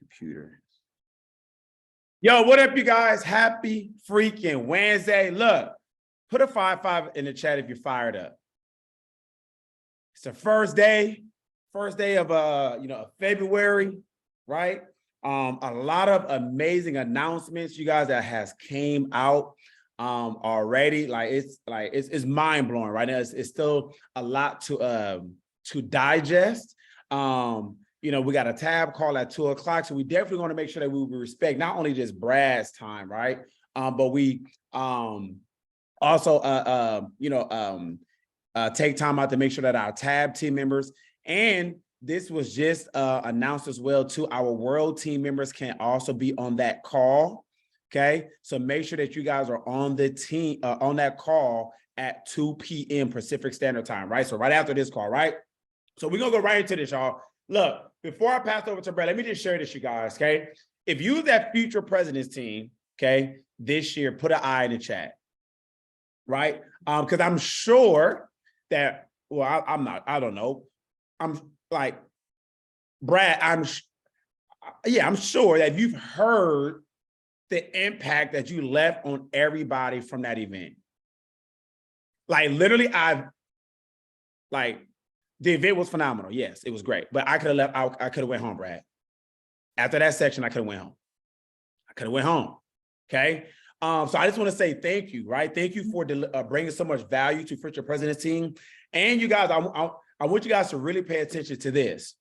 computer. Yo, what up, you guys? Happy freaking Wednesday. Look, put a 5-5 in the chat if you're fired up. It's the first day of February, right? A lot of amazing announcements, you guys, that has came out already. It's mind-blowing right now. It's still a lot to digest. We got a tab call at 2:00, so we definitely want to make sure that we respect not only just Brad's time, right? But we also take time out to make sure that our tab team members, and this was just announced as well too, our world team members can also be on that call. Okay, so make sure that you guys are on the team on that call at 2 p.m. Pacific Standard Time, right? So right after this call, right? So we're gonna go right into this, y'all. Look, before I pass over to Brad, let me just share this, you guys, okay? If you that future president's team, okay, this year, put an I in the chat, right? Because I'm sure that, well, I don't know. I'm like, Brad, I'm sure that you've heard the impact that you left on everybody from that event. Like, literally, the event was phenomenal. Yes, it was great. But I could have left. I could have went home, Brad. After that section, I could have went home. Okay. So I just want to say thank you, right? Thank you for bringing so much value to future president's team. And you guys, I want you guys to really pay attention to this.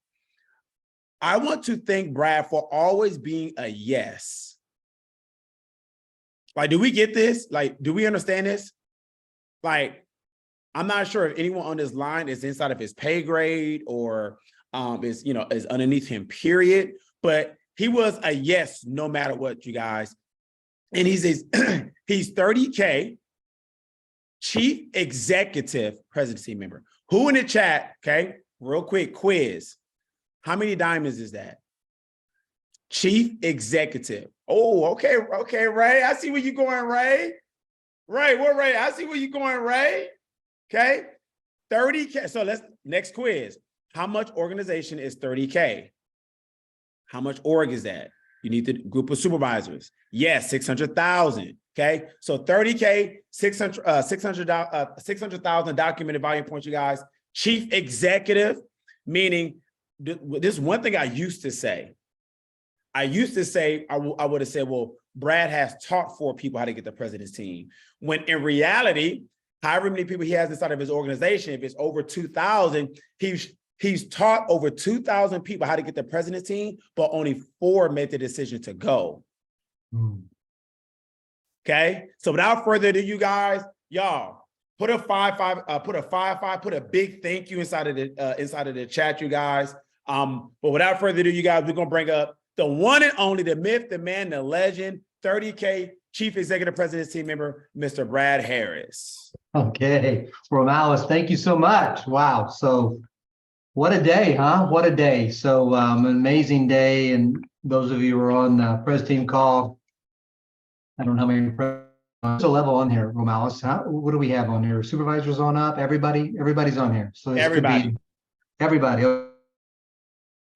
I want to thank Brad for always being a yes. Like, do we get this? Like, do we understand this? Like, I'm not sure if anyone on this line is inside of his pay grade or is underneath him, period. But he was a yes, no matter what, you guys. And he's 30K chief executive presidency member. Who in the chat, okay, real quick quiz. How many diamonds is that? Chief executive. Oh, okay, Ray. I see where you're going, Ray. Ray, I see where you're going, Ray. Okay, 30K. So next quiz. How much organization is 30K? How much org is that? You need the group of supervisors. Yes, 600,000. Okay, so 30K, 600,000 documented volume points, you guys. Chief executive, meaning this is one thing I used to say. I would have said, well, Brad has taught 4 people how to get the president's team. When in reality, however many people he has inside of his organization, if it's over 2,000, he's taught over 2,000 people how to get the president's team, but only 4 made the decision to go. Okay, so without further ado, you guys, y'all, put a 5-5, put a big thank you inside of the chat, you guys. But without further ado, you guys, we're gonna bring up the one and only, the myth, the man, the legend, 30K Chief Executive President's Team member, Mr. Brad Harris. Okay, Romales, thank you so much. Wow, so what a day, huh? What a day. So an amazing day. And those of you who are on the Pres Team call, I don't know how many there's a level on here, Romales. What do we have on here? Supervisors on up, everybody's on here. So this everybody. Could be everybody.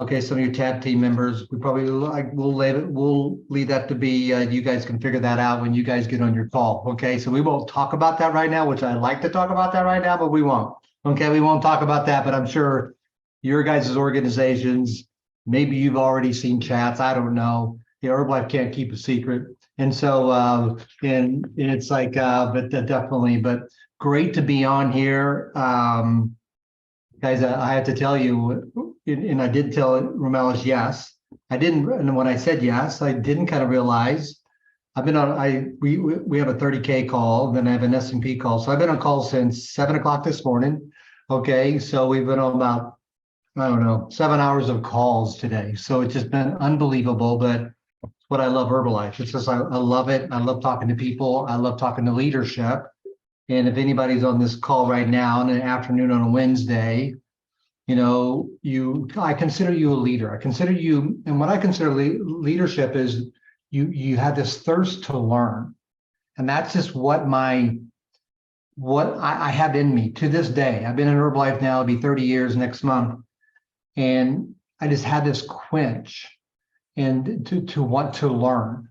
Okay, some of your tab team members, we'll leave that to be, you guys can figure that out when you guys get on your call. Okay, so we won't talk about that right now, which I like to talk about that right now, but we won't. Okay, we won't talk about that, but I'm sure your guys' organizations, maybe you've already seen chats, I don't know. Herbalife can't keep a secret. And so, and it's like, but definitely, but great to be on here. Guys, I have to tell you, and I did tell Romales yes. I didn't, and when I said yes, I didn't kind of realize I've been on. We have a 30K call, then I have an S&P call. So I've been on call since 7 o'clock this morning. Okay, so we've been on about, I don't know, 7 hours of calls today. So it's just been unbelievable. But it's what I love Herbalife. It's just I love it. I love talking to people. I love talking to leadership. And if anybody's on this call right now in the afternoon on a Wednesday, I consider you a leader. I consider you, and what I consider leadership is you have this thirst to learn. And that's just what I have in me to this day. I've been in Herbalife now, it'll be 30 years next month. And I just had this quench and to want to learn.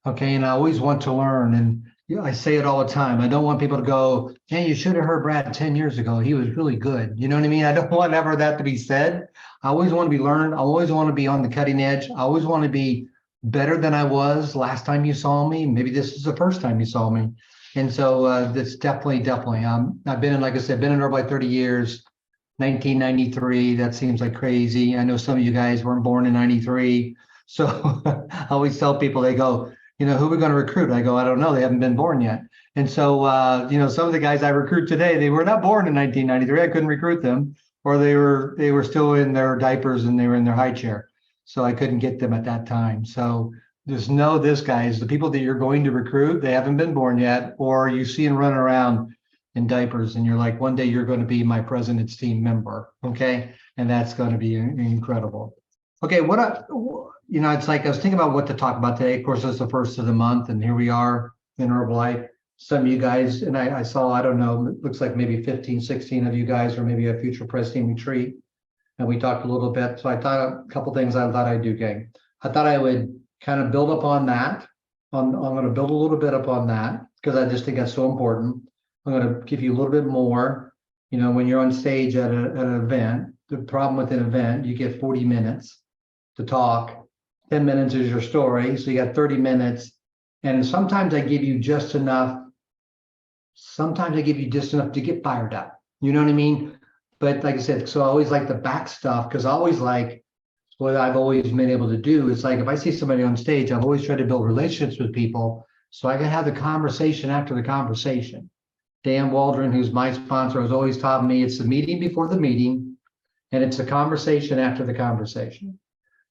Okay, and I always want to learn, and I say it all the time. I don't want people to go, "Hey, you should have heard Brad 10 years ago. He was really good." You know what I mean? I don't want ever that to be said. I always want to be learned. I always want to be on the cutting edge. I always want to be better than I was last time you saw me. Maybe this is the first time you saw me. And so that's definitely. I've been in, like I said, been in Herbalife 30 years. 1993. That seems like crazy. I know some of you guys weren't born in 93. So I always tell people, they go, who are we going to recruit? I go, I don't know. They haven't been born yet. And so, some of the guys I recruit today, they were not born in 1993. I couldn't recruit them, or they were still in their diapers and they were in their high chair. So I couldn't get them at that time. So just know this, guys, the people that you're going to recruit, they haven't been born yet, or you see them running around in diapers and you're like, one day you're going to be my president's team member. Okay. And that's going to be incredible. Okay. It's like I was thinking about what to talk about today. Of course, it's the first of the month, and here we are in Herbalife. Some of you guys, and I saw, I don't know, it looks like maybe 15, 16 of you guys, or maybe a future press team retreat. And we talked a little bit. So I thought a couple things I thought I'd do, gang. I thought I would kind of build upon that. I'm going to build a little bit upon that because I just think that's so important. I'm going to give you a little bit more. When you're on stage at an event, the problem with an event, you get 40 minutes to talk. 10 minutes is your story. So you got 30 minutes. And sometimes I give you just enough. Sometimes I give you just enough to get fired up. You know what I mean? But like I said, so I always like the back stuff, because I always like what I've always been able to do. It's like if I see somebody on stage, I've always tried to build relationships with people so I can have the conversation after the conversation. Dan Waldron, who's my sponsor, has always taught me it's the meeting before the meeting, and it's the conversation after the conversation.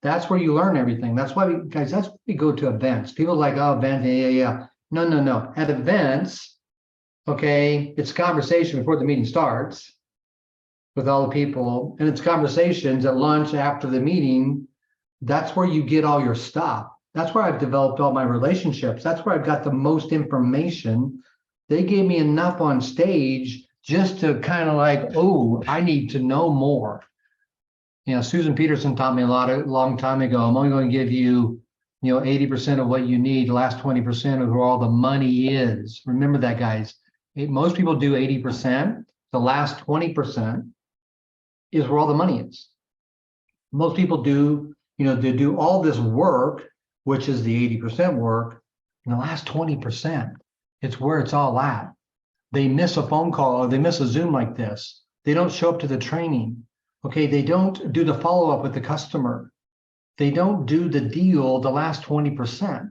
That's where you learn everything. That's why that's why we go to events. People are like, oh, event, yeah. No. At events, okay, it's conversation before the meeting starts with all the people, and it's conversations at lunch after the meeting. That's where you get all your stuff. That's where I've developed all my relationships. That's where I've got the most information. They gave me enough on stage just to kind of like, oh, I need to know more. Susan Peterson taught me a long time ago. I'm only going to give you, 80% of what you need. The last 20% of where all the money is. Remember that, guys. Most people do 80%. The last 20% is where all the money is. Most people do, they do all this work, which is the 80% work. And the last 20%, it's where it's all at. They miss a phone call, or they miss a Zoom like this. They don't show up to the training. Okay, they don't do the follow-up with the customer. They don't do the deal, the last 20%.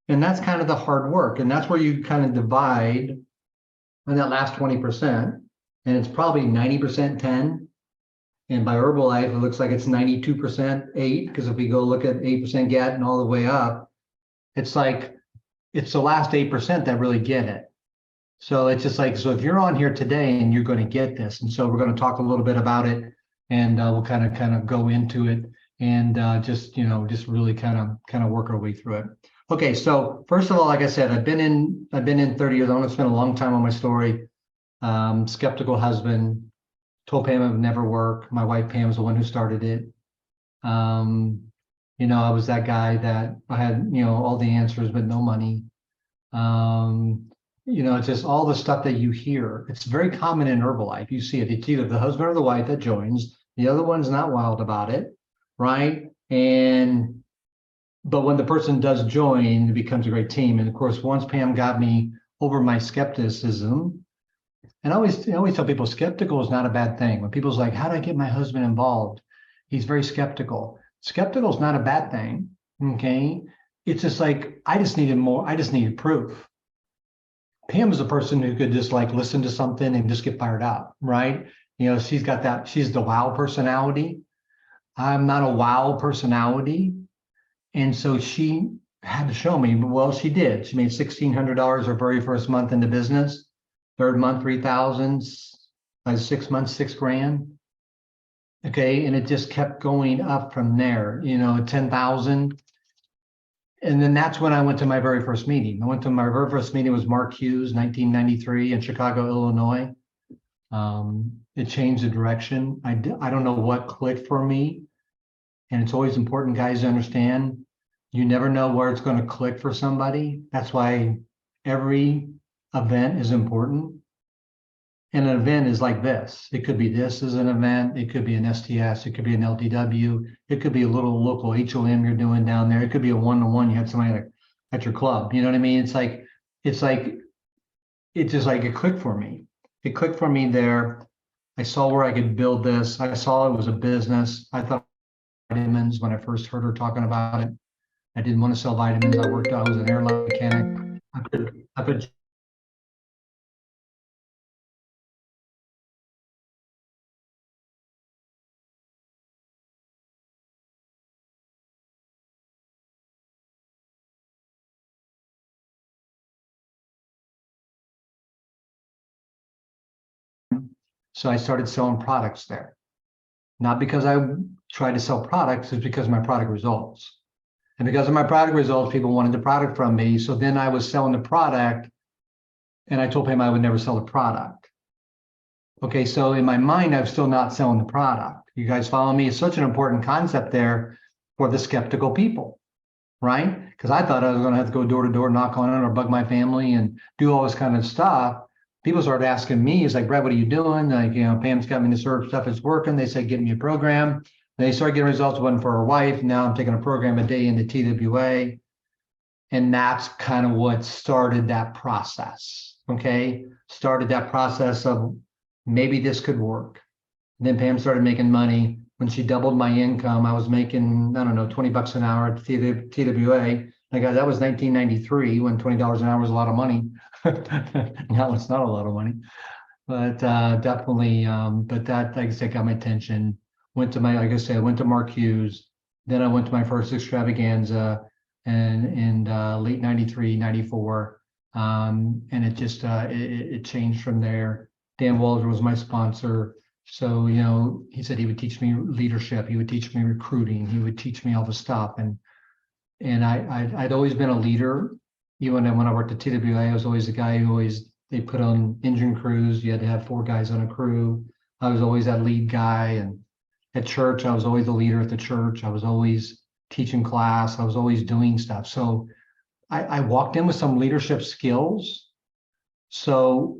And that's kind of the hard work. And that's where you kind of divide on that last 20%. And it's probably 90% 10. And by Herbalife, it looks like it's 92% 8, because if we go look at 8% get and all the way up, it's like, it's the last 8% that really get it. So it's just like, so if you're on here today and you're going to get this, and so we're going to talk a little bit about it, and we'll kind of go into it, and just really kind of work our way through it. Okay, so first of all, like I said, I've been in 30 years. I want to spend a long time on my story. Skeptical husband, told Pam it would never work. My wife Pam was the one who started it. I was that guy that I had all the answers but no money. It's just all the stuff that you hear. It's very common in Herbalife. You see it. It's either the husband or the wife that joins. The other one's not wild about it, right? But when the person does join, it becomes a great team. And of course, once Pam got me over my skepticism, and I always tell people skeptical is not a bad thing. When people's like, how do I get my husband involved? He's very skeptical. Skeptical is not a bad thing, okay? It's just like, I just needed proof. Pam is a person who could just like listen to something and just get fired up, right? She's got that, she's the wow personality. I'm not a wow personality. And so she had to show me, well, she did. She made $1,600 her very first month in the business. Third month, 3,000, by 6 months, $6,000. Okay, and it just kept going up from there, 10,000. And then that's when I went to my very first meeting. I went to my very first meeting, was Mark Hughes, 1993 in Chicago, Illinois. It changed the direction. I don't know what clicked for me. And it's always important, guys, to understand You never know where it's going to click for somebody. That's why every event is important. And an event is like this. It could be this as an event. It could be an STS. It could be an LDW. It could be a little local HOM you're doing down there. It could be a one-to-one. You had somebody at your club. You know what I mean? It's just like it clicked for me. It clicked for me there. I saw where I could build this. I saw it was a business. I thought vitamins when I first heard her talking about it. I didn't want to sell vitamins. I was an airline mechanic. I could So I started selling products there. Not because I tried to sell products, it's because of my product results. And because of my product results, people wanted the product from me. So then I was selling the product, and I told him I would never sell the product. Okay, so in my mind, I'm still not selling the product. You guys follow me? It's such an important concept there for the skeptical people, right? Because I thought I was going to have to go door to door, knock on it, or bug my family and do all this kind of stuff. People started asking me, it's like, Brad, what are you doing? Like, Pam's got me to serve stuff is working. They said, get me a program. They started getting results, one for her wife. Now I'm taking a program a day into TWA. And that's kind of what started that process. Okay. Started that process of maybe this could work. And then Pam started making money. When she doubled my income, I was making, I don't know, 20 bucks an hour at TWA. That was 1993 when $20 an hour was a lot of money. Now it's not a lot of money, but definitely. But that, like I said, got my attention. Went to I went to Mark Hughes. Then I went to my first extravaganza and in late 93, 94. And it just, it changed from there. Dan Walter was my sponsor. So, he said he would teach me leadership. He would teach me recruiting. He would teach me all the stuff. And I'd always been a leader. Even when I worked at TWA, I was always the guy who they put on engine crews. You had to have 4 guys on a crew. I was always that lead guy. And at church, I was always the leader at the church. I was always teaching class. I was always doing stuff. So I walked in with some leadership skills. So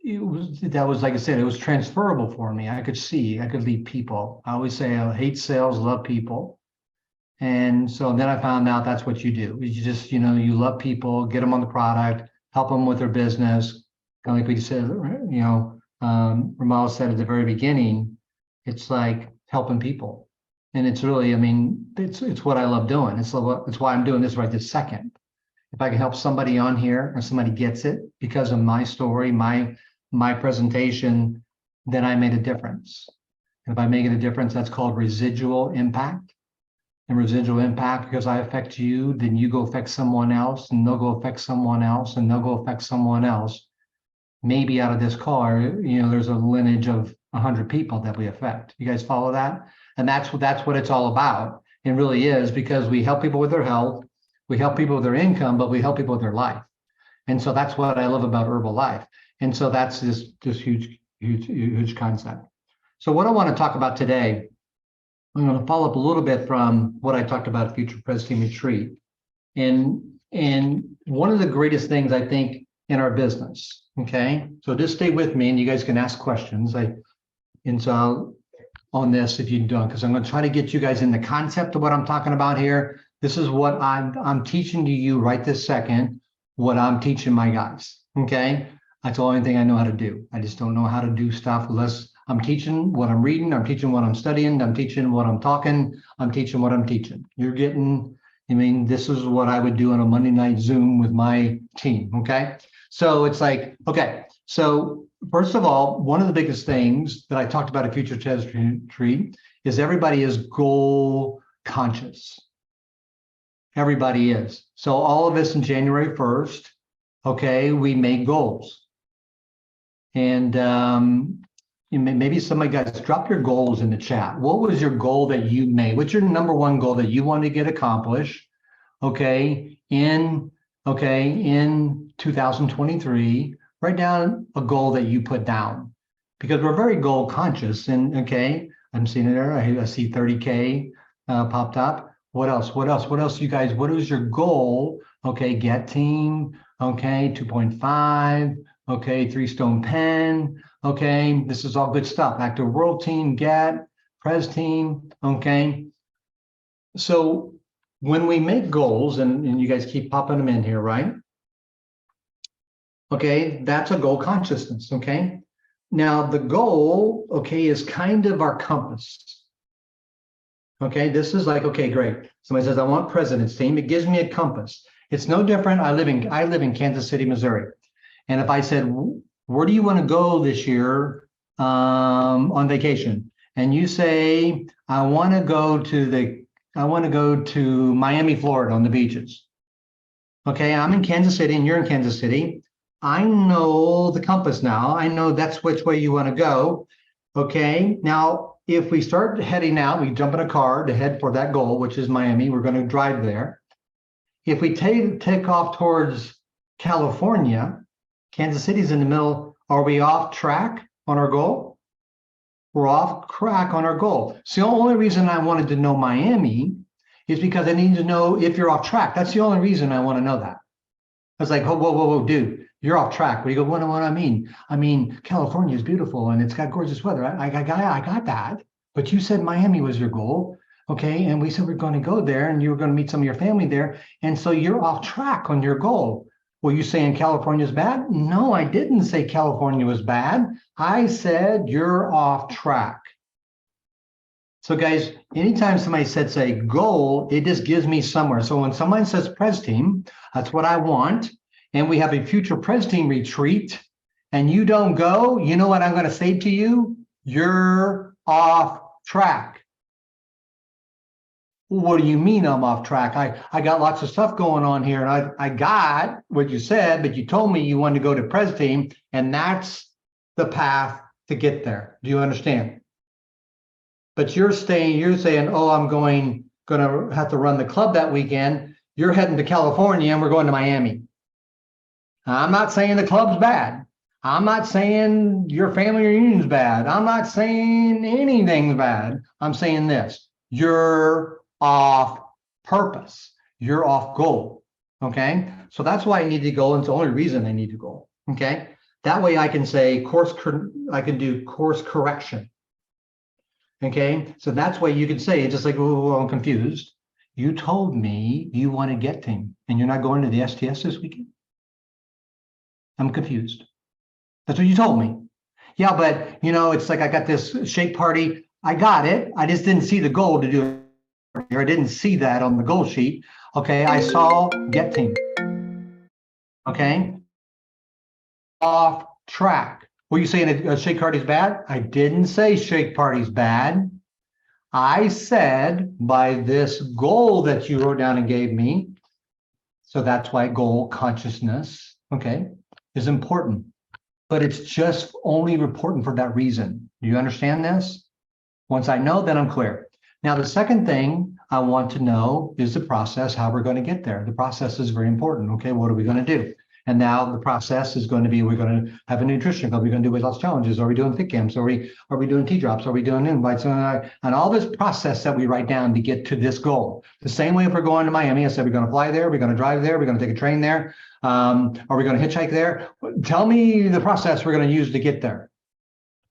that was, like I said, it was transferable for me. I could lead people. I always say I hate sales, love people. And so then I found out that's what you do. You just, you love people, get them on the product, help them with their business. Kind of like we said, Ramal said at the very beginning, it's like helping people. And it's really, it's what I love doing. It's why I'm doing this right this second. If I can help somebody on here or somebody gets it because of my story, my presentation, then I made a difference. And if I make it a difference, that's called residual impact. And residual impact, because I affect you, then you go affect someone else, and they'll go affect someone else, and they'll go affect someone else. Maybe out of this car, there's a lineage of 100 people that we affect. You guys follow that? And that's what it's all about. It really is, because we help people with their health, we help people with their income, but we help people with their life. And so that's what I love about Herbalife. And so that's this huge concept. So what I want to talk about today, I'm going to follow up a little bit from what I talked about at Future Pres Team Retreat. And one of the greatest things I think in our business, okay? So just stay with me and you guys can ask questions. On this, if you don't, because I'm going to try to get you guys in the concept of what I'm talking about here. This is what I'm teaching to you right this second, what I'm teaching my guys, okay? That's the only thing I know how to do. I just don't know how to do stuff unless I'm teaching what I'm reading, I'm teaching what I'm studying, I'm teaching what I'm talking, I'm teaching what I'm teaching. This is what I would do on a Monday night Zoom with my team, okay? So it's like, okay, so first of all, one of the biggest things that I talked about at Future Pres Retreat is everybody is goal conscious. Everybody is. So all of us in January 1st, okay, we made goals. And maybe somebody guys drop your goals in the chat. What was your goal that you made? What's your number one goal that you want to get accomplished? Okay, in 2023, write down a goal that you put down, because we're very goal conscious. And okay, I'm seeing it there. I see 30K popped up. What else? What else? What else, you guys? What is your goal? Okay, get team. Okay, 2.5. Okay, 3 stone pen. Okay, this is all good stuff. Active world team, get, pres team. Okay. So when we make goals, and you guys keep popping them in here, right? Okay, that's a goal consciousness. Okay. Now the goal, okay, is kind of our compass. Okay, this is like, okay, great. Somebody says, I want president's team. It gives me a compass. It's no different. I live in Kansas City, Missouri. And if I said, where do you want to go this year on vacation? And you say, I want to go to Miami, Florida on the beaches. Okay, I'm in Kansas City and you're in Kansas City. I know the compass now. I know that's which way you want to go. Okay, now if we start heading out, we jump in a car to head for that goal, which is Miami. We're going to drive there. If we take off towards California, Kansas City's in the middle. Are we off track on our goal? We're off track on our goal. So the only reason I wanted to know Miami is because I need to know if you're off track. That's the only reason I want to know that. I was like, whoa, whoa, whoa, whoa, dude, you're off track. What do you go, what do I mean? I mean, California is beautiful and it's got gorgeous weather. I got that. But you said Miami was your goal. Okay. And we said we're going to go there and you were going to meet some of your family there. And so you're off track on your goal. Were you saying California is bad? No, I didn't say California was bad. I said you're off track. So guys, anytime somebody says a goal, it just gives me somewhere. So when someone says pres team, that's what I want. And we have a future pres team retreat and you don't go, you know what I'm going to say to you? You're off track. What do you mean I'm off track? I got lots of stuff going on here and I got what you said, but you told me you wanted to go to pres team and that's the path to get there. Do you understand? But you're saying, oh, I'm gonna have to run the club that weekend. You're heading to California and we're going to Miami. I'm not saying the club's bad. I'm not saying your family reunion's bad. I'm not saying anything's bad. I'm saying this, you're off purpose. You're off goal, okay? So that's why I need to go, and it's the only reason I need to go, okay? That way I can say I can do course correction. Okay, so that's why you could say it's just like, oh, I'm confused. You told me you want to get team and you're not going to the STS this weekend. I'm confused. That's what you told me. Yeah, but it's like I got this shake party. I got it. I just didn't see the goal to do it. I didn't see that on the goal sheet. Okay, I saw get team. Okay, off track. Were you saying a shake party's bad? I didn't say shake party's bad. I said by this goal that you wrote down and gave me, so that's why goal consciousness, okay, is important. But it's just only important for that reason. Do you understand this? Once I know, then I'm clear. Now, the second thing I want to know is the process, how we're going to get there. The process is very important. Okay, what are we going to do? And now the process is going to be, we're going to have a nutrition club. We're going to do weight loss challenges. Are we doing fit camps? Are we doing T-drops? Are we doing invites? And all this process that we write down to get to this goal. The same way if we're going to Miami, I said, we're going to fly there. We're going to drive there. We're going to take a train there. Are we going to hitchhike there? Tell me the process we're going to use to get there.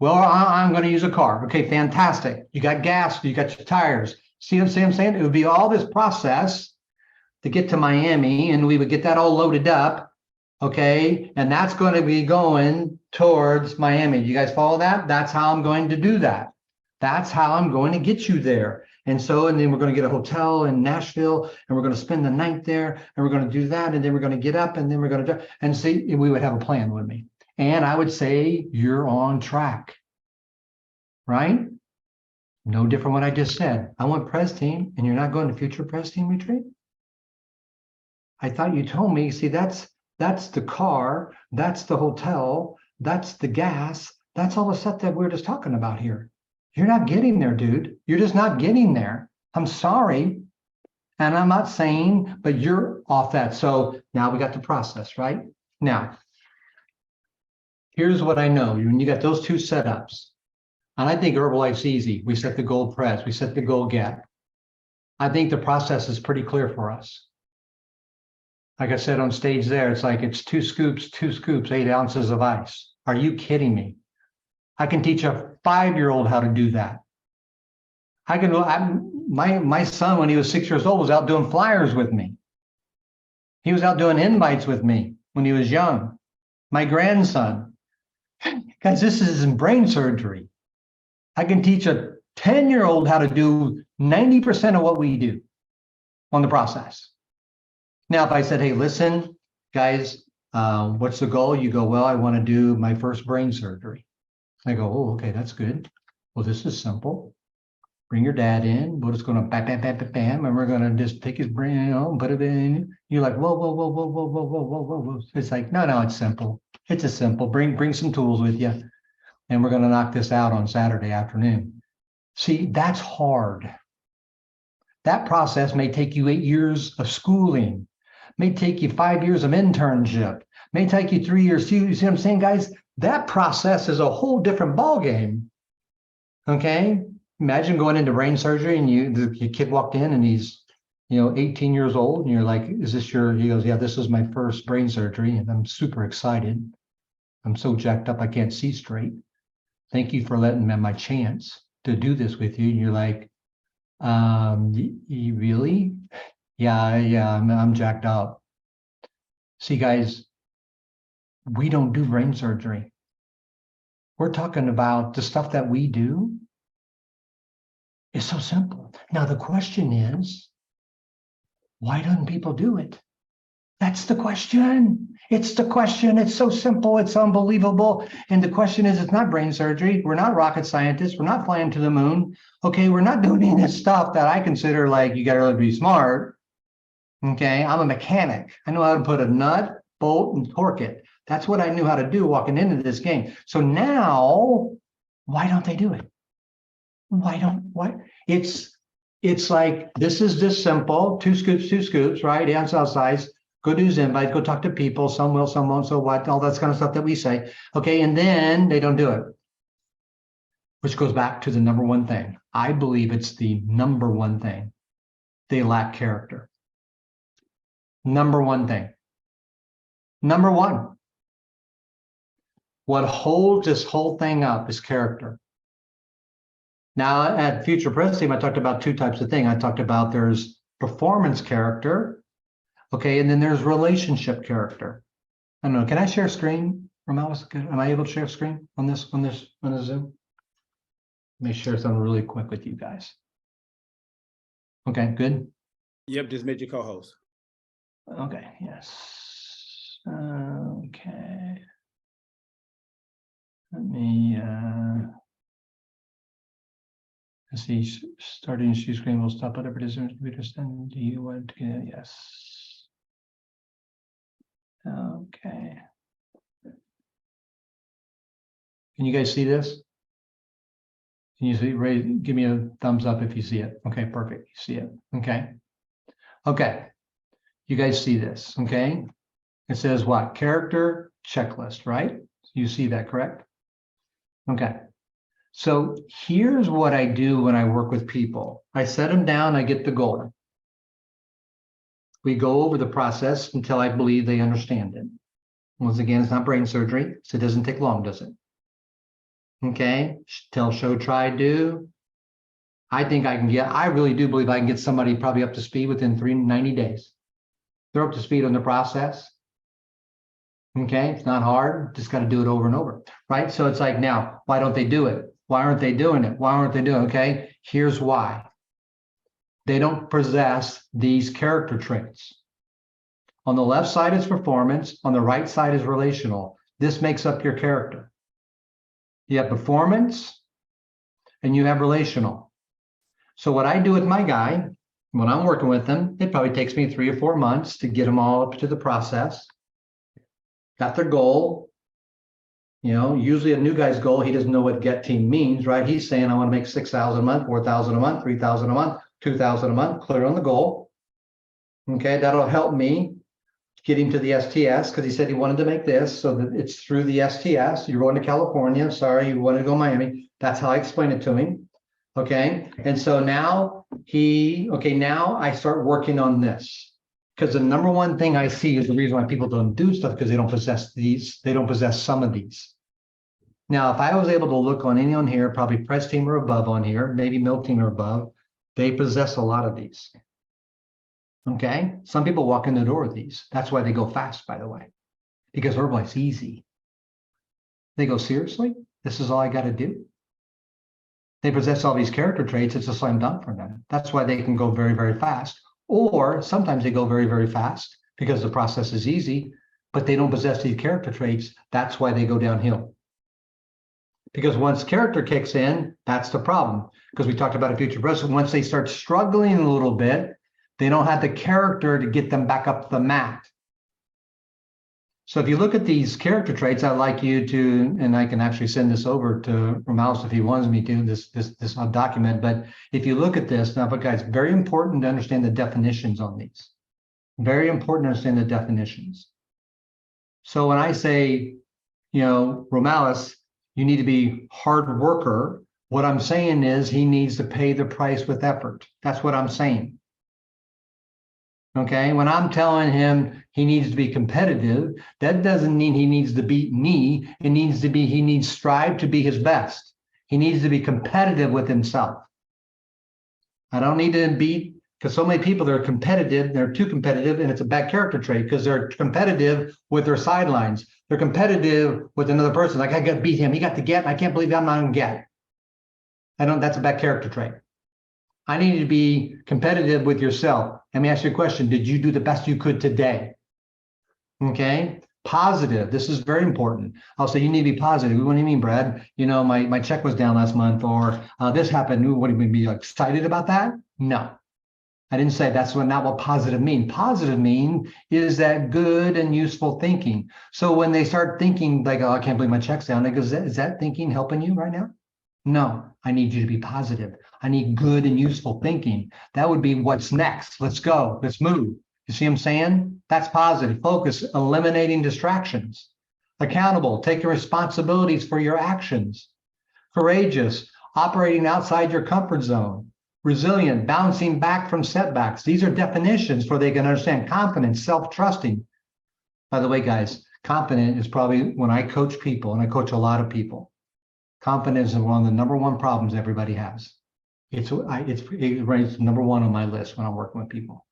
Well, I'm going to use a car. Okay, fantastic. You got gas. You got your tires. See what I'm saying? It would be all this process to get to Miami, and we would get that all loaded up. Okay, and that's going to be going towards Miami. You guys follow that? That's how I'm going to do that. That's how I'm going to get you there. And then we're going to get a hotel in Nashville and we're going to spend the night there and we're going to do that. And then we're going to get up and then we're going to do, and see, we would have a plan with me. And I would say you're on track, right? No different what I just said. I want pres team and you're not going to future pres team retreat. I thought you told me, see, that's the car, that's the hotel, that's the gas, that's all the stuff that we're just talking about here. You're not getting there, dude. You're just not getting there. I'm sorry. And I'm not saying, but you're off that. So now we got the process, right? Now, here's what I know. When you got those two setups, and I think Herbalife's easy. We set the goal pres, we set the goal get. I think the process is pretty clear for us. Like I said on stage there, it's like it's 2 scoops, 8 ounces of ice. Are you kidding me? I can teach a 5-year-old how to do that. My son, when he was 6 years old, was out doing flyers with me. He was out doing invites with me when he was young. My grandson, guys, this is in brain surgery. I can teach a 10-year-old how to do 90% of what we do on the process. Now, if I said, hey, listen, guys, what's the goal? You go, well, I want to do my first brain surgery. I go, oh, okay, that's good. Well, this is simple. Bring your dad in. We're just going to bam, bam, bam, bam, bam, and we're going to just take his brain, and put it in. You're like, whoa, whoa, whoa, whoa, whoa, whoa, whoa, whoa, whoa, whoa. It's like, no, it's simple. It's a simple. Bring some tools with you, and we're going to knock this out on Saturday afternoon. See, that's hard. That process may take you 8 years of schooling, may take you 5 years of internship, may take you 3 years. You see what I'm saying, guys? That process is a whole different ballgame. Okay? Imagine going into brain surgery and your kid walked in and he's 18 years old, and you're like, is this he goes, yeah, this is my first brain surgery, and I'm super excited. I'm so jacked up I can't see straight. Thank you for letting me have my chance to do this with you. And you're like, you really? Yeah, I'm jacked up. See, guys, we don't do brain surgery. We're talking about the stuff that we do is so simple. Now, the question is, why don't people do it? That's the question. It's the question. It's so simple. It's unbelievable. And the question is, it's not brain surgery. We're not rocket scientists. We're not flying to the moon. Okay, we're not doing any of this stuff that I consider like you got to really be smart. Okay, I'm a mechanic. I know how to put a nut, bolt, and torque it. That's what I knew how to do walking into this game. So now, why don't they do it? It's like, this is just simple, 2 scoops, right? Hands outside, go do Zenvite, go talk to people, some will, some won't, so what, all that kind of stuff that we say. Okay, and then they don't do it. Which goes back to the number one thing. I believe it's the number one thing. They lack character. Number one thing. Number one. What holds this whole thing up is character. Now, at Future Press Team, I talked about 2 types of things. I talked about there's performance character, okay, and then there's relationship character. I don't know. Can I share screen? Am I able to share screen on this Zoom? Let me share something really quick with you guys. Okay, good. Yep, just made your co-host. Okay, yes. Okay. Let me let's see, starting share screen will stop whatever it is. Do you want to? Yes. Okay. Can you guys see this? Can you see? Give me a thumbs up if you see it. Okay, perfect. You see it. Okay. Okay. You guys see this? Okay. It says what? Character checklist, right? You see that, correct? Okay. So here's what I do when I work with people. I set them down, I get the goal. We go over the process until I believe they understand it. Once again, it's not brain surgery, so it doesn't take long, does it? Okay, tell, show, try, do. I really do believe I can get somebody probably up to speed within 90 days. They're up to speed on the process. Okay, it's not hard, just got to do it over and over, right? So it's like, now, why don't they do it? Why aren't they doing it? Why aren't they doing it? Okay, here's why. They don't possess these character traits. On the left side is performance, on the right side is relational. This makes up your character. You have performance and you have relational. So what I do with my guy, when I'm working with them, it probably takes me 3 or 4 months to get them all up to the process. Got their goal. Usually a new guy's goal, he doesn't know what get team means, right? He's saying, I want to make 6,000 a month, 4,000 a month, 3,000 a month, 2,000 a month, clear on the goal. Okay, that'll help me get him to the STS because he said he wanted to make this, so that it's through the STS. You're going to California. Sorry, you wanted to go to Miami. That's how I explain it to him. Okay. And so now now I start working on this. Because the number one thing I see is the reason why people don't do stuff because they don't possess these, they don't possess some of these. Now, if I was able to look on anyone here, probably press team or above on here, maybe milk team or above, they possess a lot of these. Okay. Some people walk in the door with these. That's why they go fast, by the way, because Herbalife's easy. They go, seriously? This is all I got to do? They possess all these character traits. It's a slam dunk for them. That's why they can go very, very fast. Or sometimes they go very, very fast because the process is easy, but they don't possess these character traits. That's why they go downhill. Because once character kicks in, that's the problem. Because we talked about a future president. Once they start struggling a little bit, they don't have the character to get them back up the mat. So if you look at these character traits, I'd like you to, and I can actually send this over to Romalis if he wants me to, this document. But if you look at this, now, but guys, very important to understand the definitions on these. Very important to understand the definitions. So when I say, Romalis, you need to be hard worker, what I'm saying is he needs to pay the price with effort. That's what I'm saying. Okay, when I'm telling him he needs to be competitive, that doesn't mean he needs to beat me. He needs to strive to be his best. He needs to be competitive with himself. I don't need to beat, because so many people, they're competitive, they're too competitive, and it's a bad character trait because they're competitive with their sidelines. They're competitive with another person. Like, I got to beat him. He got the get. I can't believe I'm not going to get. That's a bad character trait. I need to be competitive with yourself. Let me ask you a question. Did you do the best you could today? Okay. Positive. This is very important. I'll say you need to be positive. What do you mean, Brad? My check was down last month, or this happened. What do you mean? Be excited about that? No, I didn't say that's not what positive mean. Positive mean is that good and useful thinking. So when they start thinking like, oh, I can't believe my check's down, they go, is that thinking helping you right now? No, I need you to be positive. I need good and useful thinking. That would be what's next. Let's go. Let's move. You see what I'm saying? That's positive. Focus, eliminating distractions. Accountable, taking responsibilities for your actions. Courageous, operating outside your comfort zone. Resilient, bouncing back from setbacks. These are definitions for they can understand. Confident, self-trusting. By the way, guys, confident is probably when I coach people, and I coach a lot of people. Confidence is one of the number one problems everybody has. It's number one on my list when I'm working with people.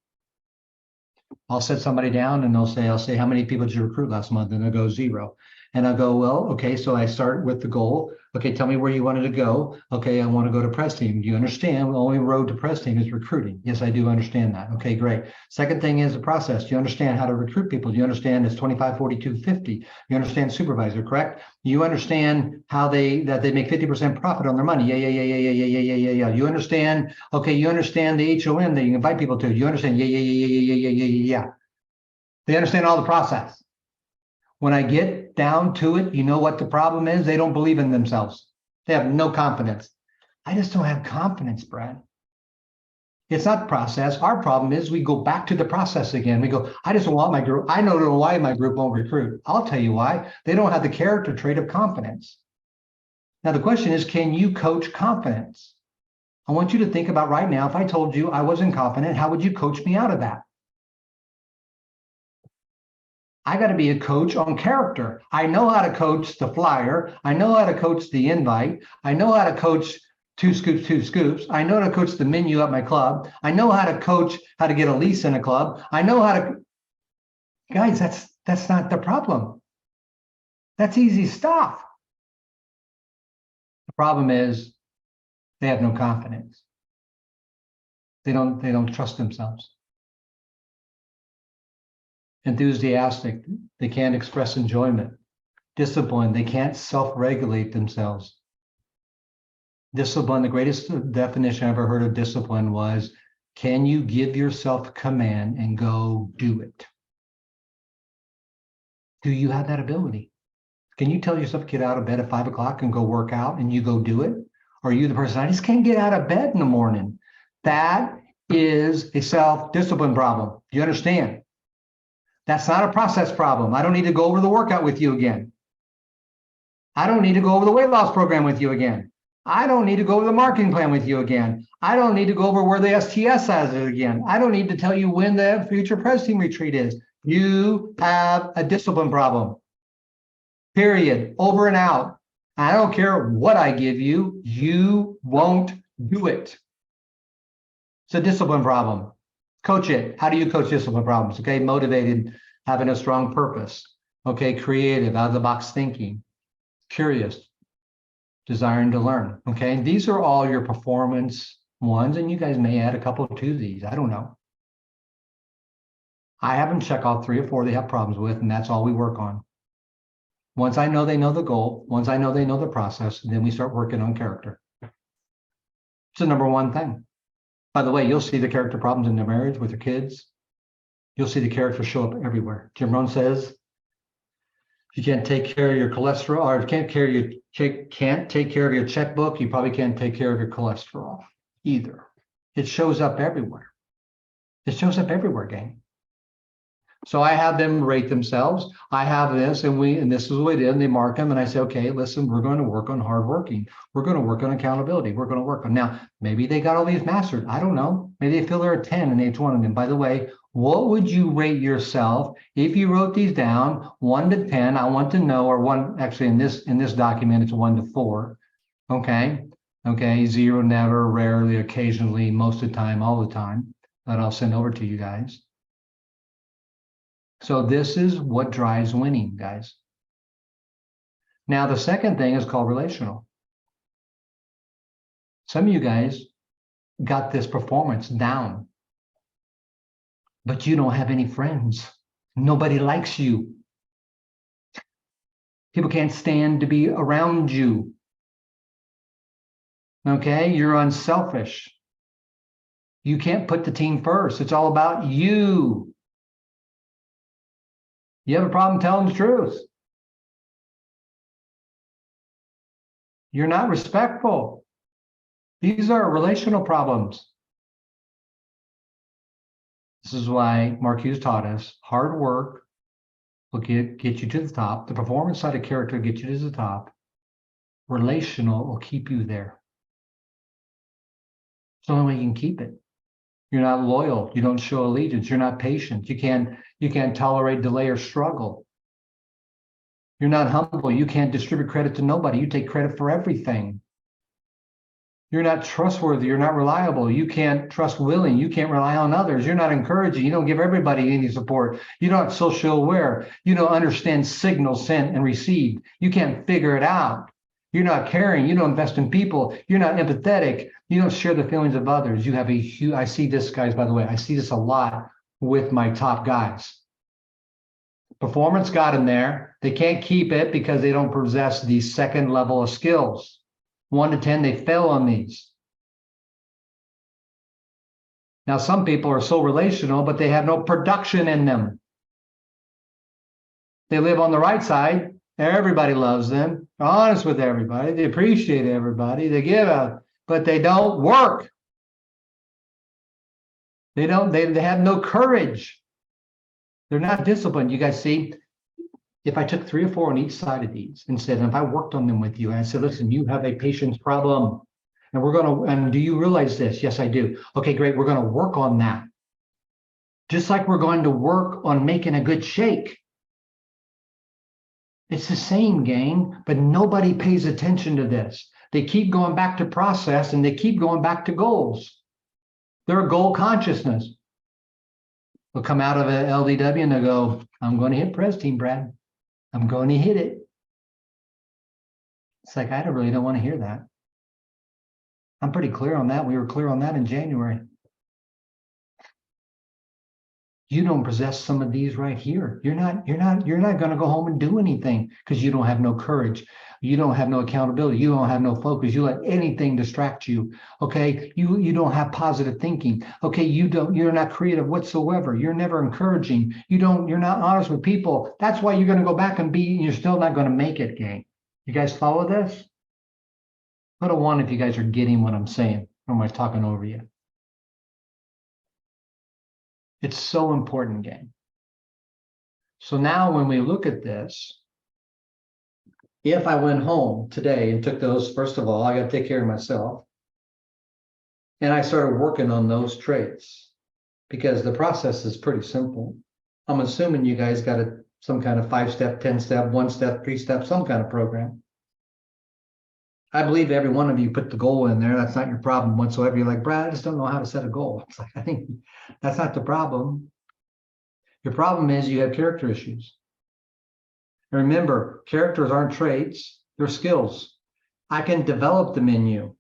I'll set somebody down and I'll say, how many people did you recruit last month? And they'll go 0. And I'll go, well, okay, so I start with the goal. Okay, tell me where you wanted to go. Okay, I want to go to press team. Do you understand? The only road to press team is recruiting. Yes, I do understand that. Okay, great. Second thing is the process. Do you understand how to recruit people? Do you understand it's 25, 42, 50? You understand supervisor, correct? You understand how they make 50% profit on their money. Yeah. You understand, okay, you understand the HOM that you invite people to. You understand, yeah. They understand all the process. When I get down to it, you know what the problem is? They don't believe in themselves. They have no confidence. I just don't have confidence, Brad. It's not the process. Our problem is we go back to the process again. We go, I just don't want my group. I don't know why my group won't recruit. I'll tell you why. They don't have the character trait of confidence. Now, the question is, can you coach confidence? I want you to think about right now, if I told you I wasn't confident, how would you coach me out of that? I got to be a coach on character. I know how to coach the flyer. I know how to coach the invite. I know how to coach 2 scoops. I know how to coach the menu at my club. I know how to coach how to get a lease in a club. I know how to, guys, that's not the problem. That's easy stuff. The problem is they have no confidence. They don't trust themselves. Enthusiastic, they can't express enjoyment. Discipline, they can't self-regulate themselves. Discipline, the greatest definition I ever heard of discipline was, can you give yourself command and go do it? Do you have that ability? Can you tell yourself to get out of bed at 5 o'clock and go work out and you go do it? Or are you the person, I just can't get out of bed in the morning? That is a self-discipline problem. Do you understand? That's not a process problem. I don't need to go over the workout with you again. I don't need to go over the weight loss program with you again. I don't need to go over the marketing plan with you again. I don't need to go over where the STS has it again. I don't need to tell you when the future press team retreat is. You have a discipline problem. Period. Over and out. I don't care what I give you, you won't do it. It's a discipline problem. Coach it. How do you coach discipline problems? Okay, motivated, having a strong purpose. Okay, creative, out of the box thinking, curious, desiring to learn. Okay, these are all your performance ones, and you guys may add a couple to these. I don't know. I have them check off 3 or 4 they have problems with, and that's all we work on. Once I know they know the goal, once I know they know the process, then we start working on character. It's the number one thing. By the way, you'll see the character problems in their marriage with their kids. You'll see the character show up everywhere. Jim Rohn says, if you can't take care of your cholesterol, or can't take care of your checkbook, you probably can't take care of your cholesterol either. It shows up everywhere. It shows up everywhere, gang. So I have them rate themselves. I have this, and this is what it is. And they mark them, and I say, okay, listen, we're going to work on hard working. We're going to work on accountability. We're going to work on now. Maybe they got all these mastered. I don't know. Maybe they feel they're a 10 in each one of them. By the way, what would you rate yourself if you wrote these down 1 to 10? I want to know, or one actually in this document, it's 1 to 4. Okay. Okay. 0, never, rarely, occasionally, most of the time, all the time. That I'll send over to you guys. So this is what drives winning, guys. Now, the second thing is called relational. Some of you guys got this performance down, but you don't have any friends. Nobody likes you. People can't stand to be around you. Okay, you're unselfish. You can't put the team first. It's all about you. You have a problem telling the truth. You're not respectful. These are relational problems. This is why Mark Hughes taught us hard work will get you to the top. The performance side of character will get you to the top. Relational will keep you there. It's the only way you can keep it. You're not loyal. You don't show allegiance. You're not patient. You can't tolerate delay or struggle. You're not humble. You can't distribute credit to nobody. You take credit for everything. You're not trustworthy. You're not reliable. You can't trust willing. You can't rely on others. You're not encouraging. You don't give everybody any support. You're not social aware. You don't understand signals sent and received. You can't figure it out. You're not caring. You don't invest in people. You're not empathetic. You don't share the feelings of others. You have a huge, I see this, guys, by the way, I see this a lot with my top guys. Performance got them there. They can't keep it because they don't possess the second level of skills. 1 to 10, they fail on these. Now, some people are so relational, but they have no production in them. They live on the right side. Everybody loves them. They're honest with everybody. They appreciate everybody. They give out, but they don't work. They have no courage. They're not disciplined. You guys see, if I took 3 or 4 on each side of these and said, if I worked on them with you and I said, listen, you have a patience problem and do you realize this? Yes, I do. Okay, great. We're going to work on that. Just like we're going to work on making a good shake. It's the same, gang, but nobody pays attention to this. They keep going back to process and they keep going back to goals. They're a goal consciousness. They'll come out of an LDW and they'll go, I'm going to hit press team, Brad. I'm going to hit it. It's like, I really don't want to hear that. I'm pretty clear on that. We were clear on that in January. You don't possess some of these right here. You're not going to go home and do anything because you don't have no courage. You don't have no accountability. You don't have no focus. You let anything distract you. Okay. You don't have positive thinking. Okay. You're not creative whatsoever. You're never encouraging. You're not honest with people. That's why you're going to go back and you're still not going to make it, gang. You guys follow this? Put a 1 if you guys are getting what I'm saying. Or am I talking over you? It's so important, gang. So now when we look at this, If I went home today and took those, first of all, I got to take care of myself. And I started working on those traits because the process is pretty simple. I'm assuming you guys got some kind of 5-step, 10-step, 1-step, 3-step, some kind of program. I believe every one of you put the goal in there. That's not your problem whatsoever. You're like, Brad, I just don't know how to set a goal. It's like, I think that's not the problem. Your problem is you have character issues. And remember, characters aren't traits, they're skills. I can develop them in you.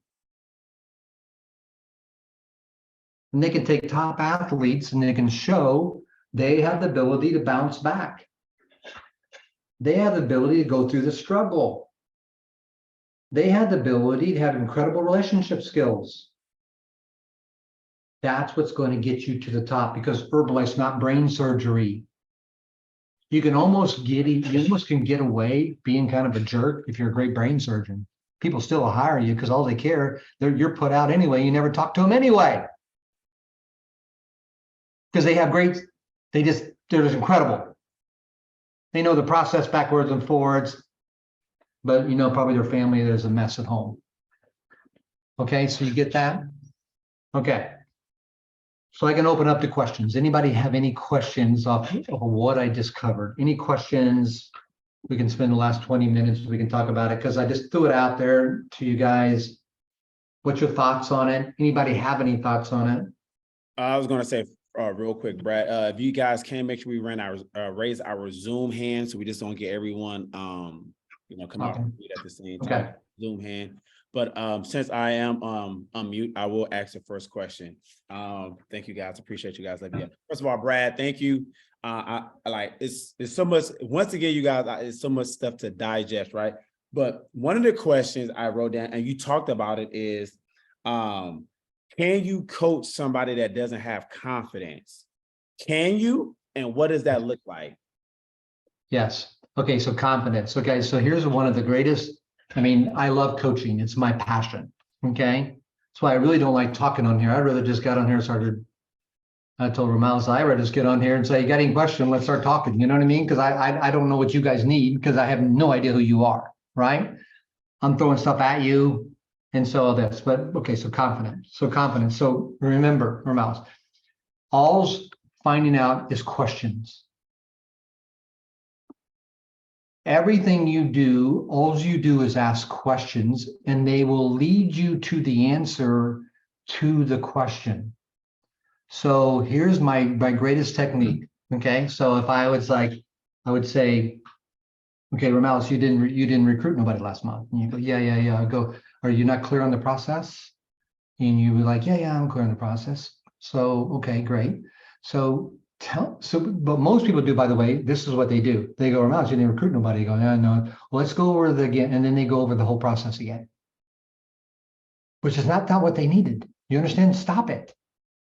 And they can take top athletes and they can show they have the ability to bounce back. They have the ability to go through the struggle. They had the ability to have incredible relationship skills. That's what's going to get you to the top, because Herbalife's not brain surgery. You can almost can get away being kind of a jerk if you're a great brain surgeon. People still will hire you because all they care, you're put out anyway. You never talk to them anyway. Because they have they're just incredible. They know the process backwards and forwards, but probably their family, there's a mess at home. Okay, so you get that? Okay. So I can open up to questions. Anybody have any questions off of what I just covered? Any questions? We can spend the last 20 minutes, we can talk about it, because I just threw it out there to you guys. What's your thoughts on it? Anybody have any thoughts on it? I was going to say real quick, Brad, if you guys can make sure we raise our Zoom hand, so we just don't get everyone, come out and meet at the same time. Okay. Zoom hand. But since I am on mute, I will ask the first question. Thank you guys. Appreciate you guys. First of all, Brad, thank you. I like it's so much. Once again, you guys, it's so much stuff to digest, right? But one of the questions I wrote down, and you talked about it, is can you coach somebody that doesn't have confidence? Can you? And what does that look like? Yes. Okay, so confidence. Okay, so here's one of the greatest. I love coaching. It's my passion. Okay. That's why I really don't like talking on here. I'd rather just get on here and started. I told Ramal, I'd rather just get on here and say, you got any question? Let's start talking. You know what I mean? Because I don't know what you guys need, because I have no idea who you are. Right. I'm throwing stuff at you. And so that's, but okay, so confidence. So remember, Ramal, all's finding out is questions. Everything you do, all you do is ask questions, and they will lead you to the answer to the question. So here's my greatest technique. Okay, so if I was like, I would say, okay, Ramal, you didn't recruit nobody last month. And you go, yeah. I go, are you not clear on the process? And you were like, yeah, I'm clear on the process. So okay, great. But most people do, by the way, this is what they do. They go, Ramal, you didn't recruit nobody. You go, yeah, no. Well, let's go over it again. And then they go over the whole process again, which is not what they needed. You understand? Stop it.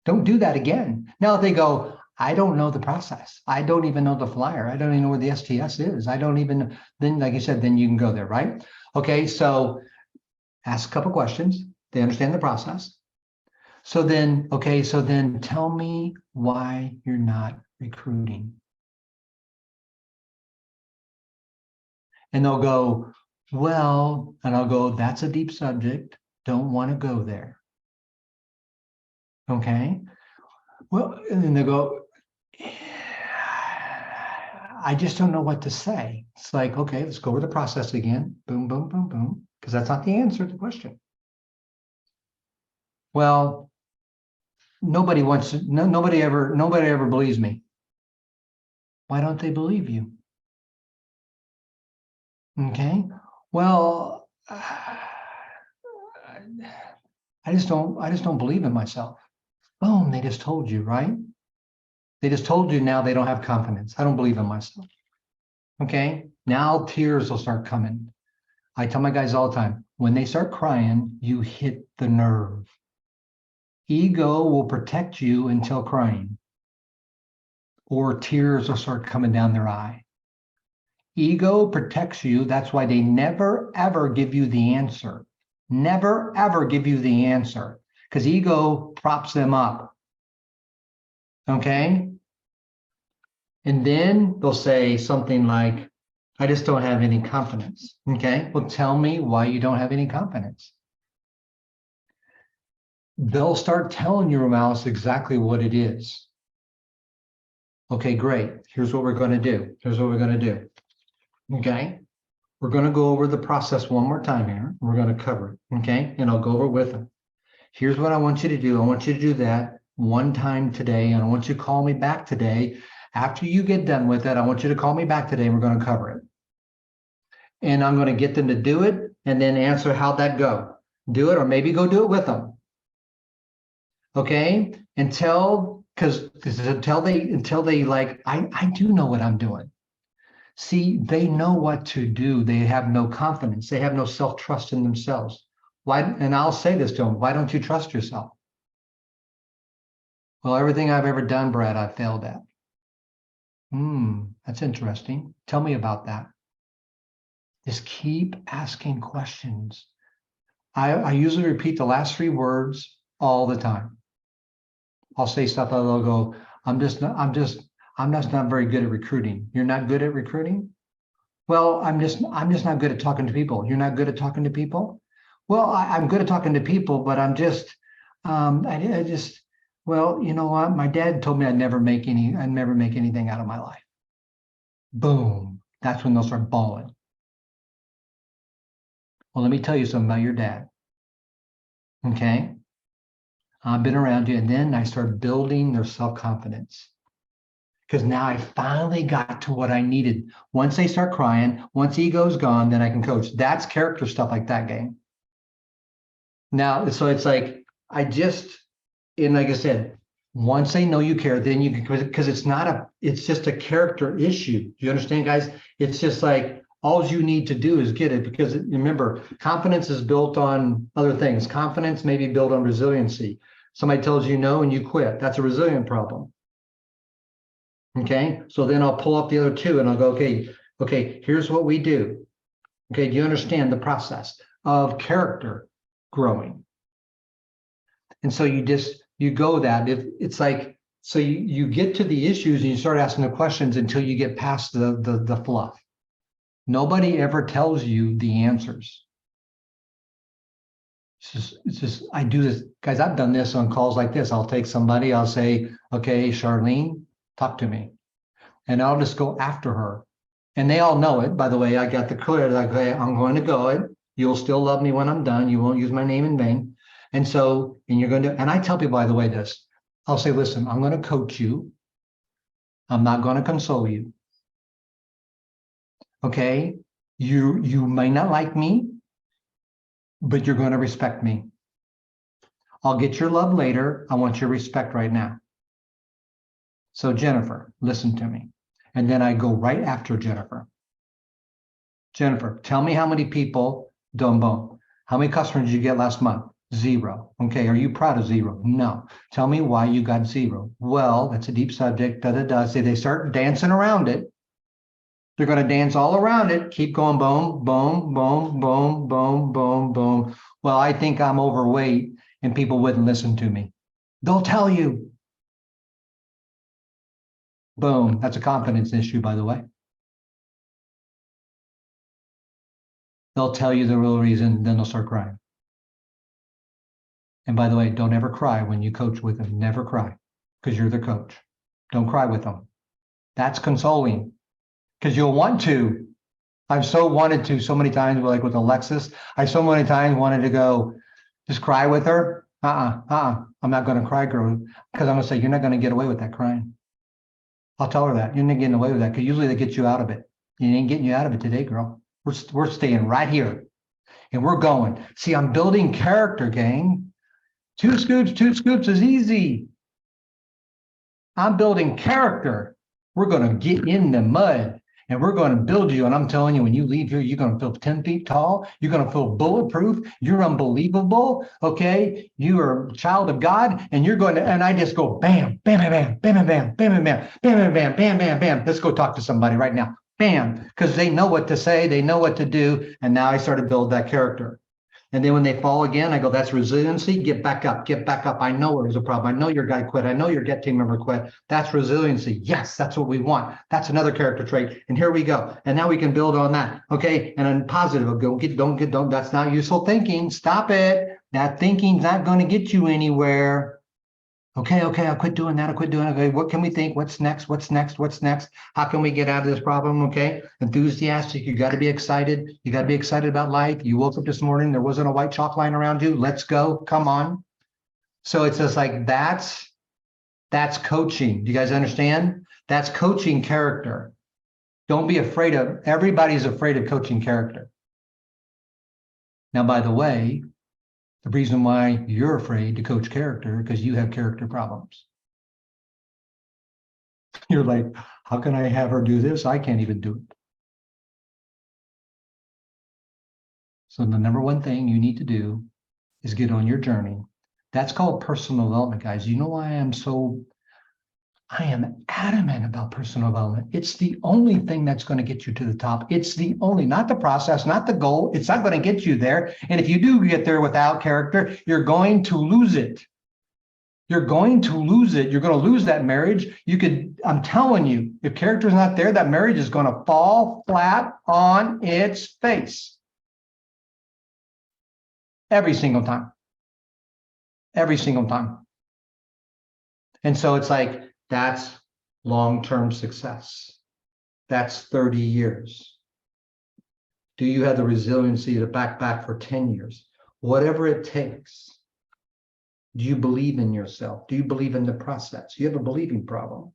Don't do that again. Now they go, I don't know the process. I don't even know the flyer. I don't even know where the STS is. I don't even, then like you said, then you can go there, right? Okay, so ask a couple questions. They understand the process. So then tell me why you're not recruiting. And they'll go, well, and I'll go, that's a deep subject. Don't want to go there. Okay. Well, and then they go, I just don't know what to say. It's like, okay, let's go over the process again. Boom, boom, boom, boom. Because that's not the answer to the question. Well, nobody ever believes me. Why don't they believe you? Okay. Well, I just don't believe in myself. Boom, they just told you, right? They just told you now they don't have confidence. I don't believe in myself. Okay. Now tears will start coming. I tell my guys all the time, when they start crying, you hit the nerve. Ego will protect you until crying, or tears will start coming down their eye. Ego protects you. That's why they never, ever give you the answer. Never, ever give you the answer, because ego props them up. Okay? And then they'll say something like, I just don't have any confidence. Okay. Well, tell me why you don't have any confidence. They'll start telling your mouse exactly what it is. Okay, great. Here's what we're going to do. Here's what we're going to do. Okay. We're going to go over the process one more time here. We're going to cover it. Okay. And I'll go over it with them. Here's what I want you to do. I want you to do that one time today. And I want you to call me back today. After you get done with it, I want you to call me back today and we're going to cover it. And I'm going to get them to do it and then answer how'd that go. Do it or maybe go do it with them. Okay. Until they like, I do know what I'm doing. See, they know what to do. They have no confidence. They have no self-trust in themselves. Why? And I'll say this to them. Why don't you trust yourself? Well, everything I've ever done, Brad, I failed at. That's interesting. Tell me about that. Just keep asking questions. I usually repeat the last 3 words all the time. I'll say stuff like they'll go, I'm just not very good at recruiting. You're not good at recruiting? Well, I'm just not good at talking to people. You're not good at talking to people? Well, I'm good at talking to people, but I'm just, well, you know what? My dad told me I'd never make anything out of my life. Boom. That's when they'll start bawling. Well, let me tell you something about your dad. Okay. I've been around you, and then I start building their self-confidence. Because now I finally got to what I needed. Once they start crying, once ego's gone, then I can coach. That's character stuff like that, gang. Now, so it's like, and like I said, once they know you care, then you can, because it's just a character issue. Do you understand, guys? It's just like, all you need to do is get it, because remember, confidence is built on other things. Confidence may be built on resiliency. Somebody tells you no and you quit. That's a resilient problem. Okay, so then I'll pull up the other 2 and I'll go, okay, here's what we do. Okay, do you understand the process of character growing? And so you go that, if it's like, so you get to the issues and you start asking the questions until you get past the fluff. Nobody ever tells you the answers. It's just, I do this, guys, I've done this on calls like this. I'll take somebody, I'll say, okay, Charlene, talk to me. And I'll just go after her. And they all know it. By the way, I got the clear, like, okay, I'm going to go it. You'll still love me when I'm done. You won't use my name in vain. And so, and you're going to, and I tell people, by the way, this, I'll say, listen, I'm going to coach you. I'm not going to console you. Okay. You may not like me, but you're going to respect me. I'll get your love later. I want your respect right now. So Jennifer, listen to me. And then I go right after Jennifer. Jennifer, tell me how many people, how many customers did you get last month? 0. Okay, are you proud of 0? No. Tell me why you got 0. Well, that's a deep subject. Say they start dancing around it. They're going to dance all around it. Keep going, boom, boom, boom, boom, boom, boom, boom. Well, I think I'm overweight and people wouldn't listen to me. They'll tell you. Boom. That's a confidence issue, by the way. They'll tell you the real reason, then they'll start crying. And by the way, don't ever cry when you coach with them. Never cry, because you're the coach. Don't cry with them. That's consoling, because you'll want to. I've so wanted to so many times, like with Alexis, I so many times wanted to go just cry with her. I'm not going to cry, girl, because I'm going to say, you're not going to get away with that crying. I'll tell her that. You're not getting away with that, because usually they get you out of it. You ain't getting you out of it today, girl. We're staying right here. And we're going. See, I'm building character, gang. 2 scoops is easy. I'm building character. We're going to get in the mud and we're going to build you. And I'm telling you, when you leave here, you're going to feel 10 feet tall. You're going to feel bulletproof. You're unbelievable. Okay. You are a child of God, and you're going to, and I just go bam, bam, bam, bam, bam, bam, bam, bam, bam, bam, bam, bam, bam, bam. Let's go talk to somebody right now. Bam. Because they know what to say. They know what to do. And now I started to build that character. And then when they fall again, I go, that's resiliency. Get back up, get back up. I know it was a problem. I know your guy quit. I know your get team member quit. That's resiliency. Yes, that's what we want. That's another character trait. And here we go. And now we can build on that. Okay. And then positive, don't, that's not useful thinking. Stop it. That thinking's not going to get you anywhere. Okay, I'll quit doing that. I'll quit doing it. Okay, what can we think? What's next? What's next? What's next? How can we get out of this problem? Okay, enthusiastic. You got to be excited. You got to be excited about life. You woke up this morning, there wasn't a white chalk line around you. Let's go. Come on. So it's just like that's coaching. Do you guys understand? That's coaching character. Don't be afraid of, everybody's afraid of coaching character. Now, by the way, the reason why you're afraid to coach character because you have character problems. You're like, how can I have her do this? I can't even do it. So the number one thing you need to do is get on your journey. That's called personal development, guys. You know why I am adamant about personal development. It's the only thing that's going to get you to the top. It's the only, not the process, not the goal. It's not going to get you there. And if you do get there without character, you're going to lose it. You're going to lose it. You're going to lose that marriage. I'm telling you, if character's not there, that marriage is going to fall flat on its face. Every single time. Every single time. And so it's like, that's long-term success. That's 30 years. Do you have the resiliency to back for 10 years? Whatever it takes. Do you believe in yourself? Do you believe in the process? You have a believing problem.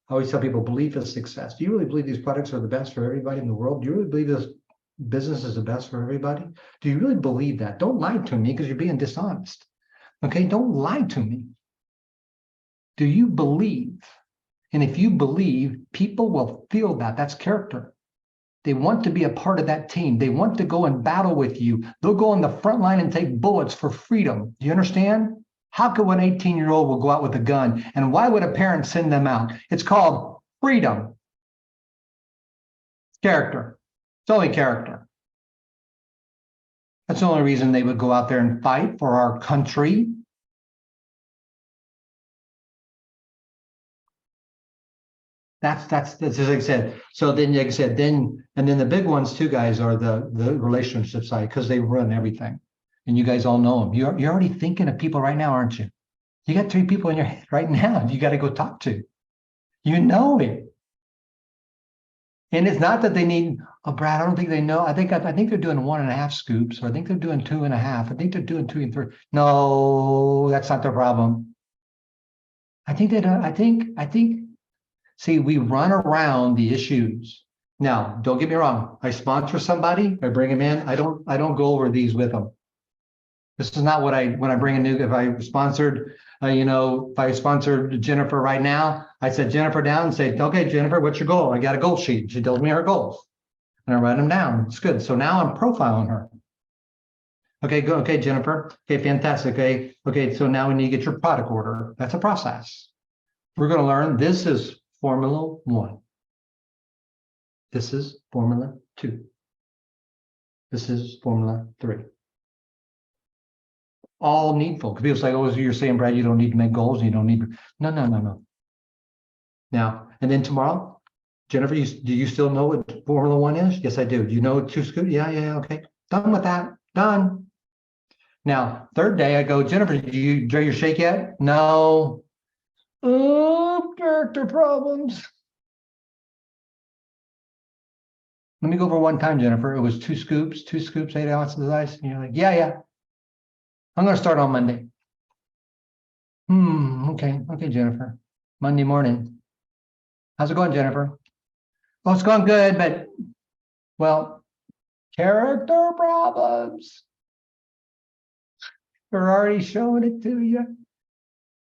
I always tell people, belief is success. Do you really believe these products are the best for everybody in the world? Do you really believe this business is the best for everybody? Do you really believe that? Don't lie to me because you're being dishonest. Okay, don't lie to me. Do you believe? And if you believe, people will feel that. That's character. They want to be a part of that team. They want to go and battle with you. They'll go on the front line and take bullets for freedom. Do you understand? How could an 18-year-old will go out with a gun? And why would a parent send them out? It's called freedom. Character. It's only character. That's the only reason they would go out there and fight for our country. That's just like I said. So then, like I said, and then the big ones too, guys, are the relationship side because they run everything, and you guys all know them. You're already thinking of people right now, aren't you? You got 3 people in your head right now. You got to go talk to. You know it, and it's not that they need. Oh, Brad, I don't think they know. I think they're doing 1.5 scoops, or I think they're doing 2.5. I think they're doing 2 and 3. No, that's not the problem. I think that I think. See, we run around the issues. Now, don't get me wrong. I sponsor somebody, I bring them in. I don't go over these with them. This is not when I bring a new, if I sponsored, if I sponsored Jennifer right now, I set Jennifer down and say, okay, Jennifer, what's your goal? I got a goal sheet. She tells me her goals and I write them down. It's good. So now I'm profiling her. Okay, go. Okay, Jennifer. Okay, fantastic. Okay. So now we need to get your product order. That's a process. We're going to learn. This is Formula 1. This is Formula 2. This is Formula 3. All needful. Because people say, oh, you're saying, Brad, you don't need to make goals. You don't need to. No. Now, and then tomorrow, Jennifer, do you still know what Formula 1 is? Yes, I do. Do you know 2 scoops? Yeah, okay. Done with that. Done. Now, third day, I go, Jennifer, did you enjoy your shake yet? No. Oh, character problems. Let me go over one time, Jennifer. It was 2 scoops, 8 ounces of ice. And you're like, yeah. I'm going to start on Monday. Okay, Jennifer. Monday morning. How's it going, Jennifer? Oh, it's going good, but, well, character problems. They're already showing it to you.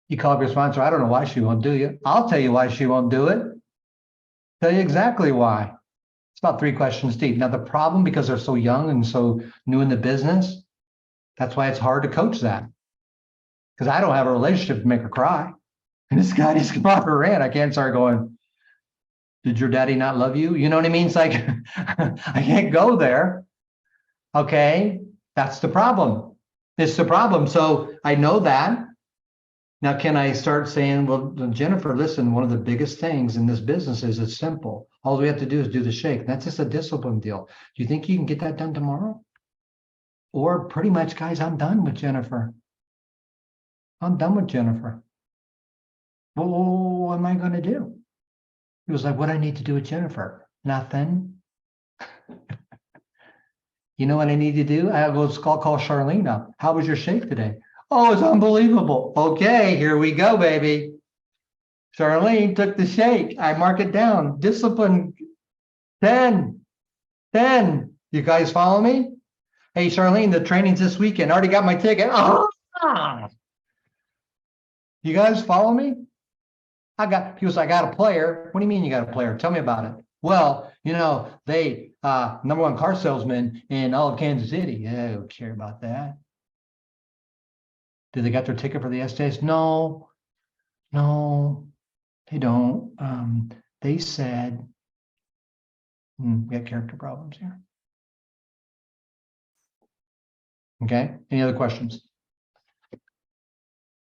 You call up your sponsor. I don't know why she won't do you. I'll tell you why she won't do it. Tell you exactly why. It's about 3 questions deep. Now, the problem, because they're so young and so new in the business, that's why it's hard to coach that. Because I don't have a relationship to make her cry. And this guy just brought her in. I can't start going, did your daddy not love you? You know what I mean? It's like, I can't go there. Okay. That's the problem. It's the problem. So I know that. Now, can I start saying, well, Jennifer, listen, one of the biggest things in this business is it's simple. All we have to do is do the shake. That's just a discipline deal. Do you think you can get that done tomorrow? Or pretty much, guys, I'm done with Jennifer. I'm done with Jennifer. Well, what am I going to do? He was like, what I need to do with Jennifer? Nothing. You know what I need to do? I go call Charlene up. How was your shake today? Oh, it's unbelievable. Okay, here we go, baby. Charlene took the shake. I mark it down. Discipline 10. 10. You guys follow me? Hey, Charlene, the training's this weekend. I already got my ticket. Oh, you guys follow me? He was like, I got a player. What do you mean you got a player? Tell me about it. Well, they number one car salesman in all of Kansas City. Yeah, I don't care about that. Did they got their ticket for the STS? No, they don't. They said, we got character problems here. Okay. Any other questions?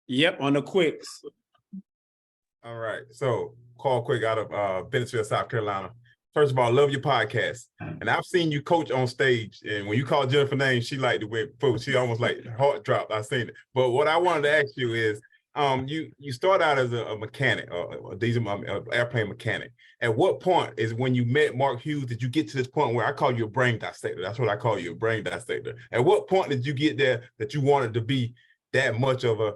Yep, on the quicks. All right. So call quick out of Bennettsville, South Carolina. First of all, love your podcast. And I've seen you coach on stage. And when you call Jennifer name, she liked the way folks, she almost like heart dropped. I've seen it. But what I wanted to ask you is, you start out as a mechanic, a diesel airplane mechanic. At what point is when you met Mark Hughes, did you get to this point where I call you a brain dissector? That's what I call you, a brain dissector. At what point did you get there that you wanted to be that much of a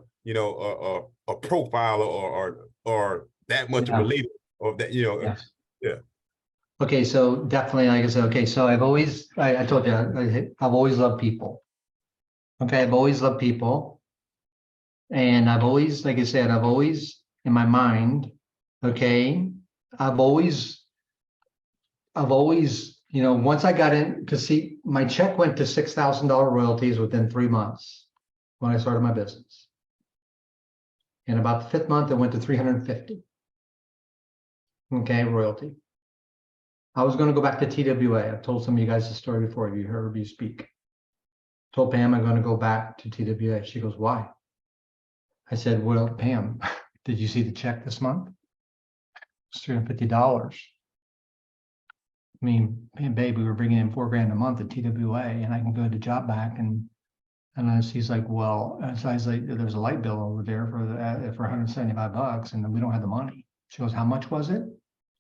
profiler or that much of a leader of that, Yes. Yeah. Okay, so definitely, like I said, okay, so I told you, I've always loved people. Okay, I've always loved people. And I've always, like I said, I've always in my mind, okay, I've always, once I got in, because see, my check went to $6,000 royalties within 3 months when I started my business. And about the 5th month, it went to 350. Okay, royalty. I was going to go back to TWA. I've told some of you guys the story before. If you heard me speak, told Pam I'm going to go back to TWA. She goes, why? I said, well, Pam, did you see the check this month? It's $350. I mean, babe, we were bringing in $4,000 a month at TWA, and I can go to job back and she's like, well, so I was like, there's a light bill over there for $175, and we don't have the money. She goes, how much was it?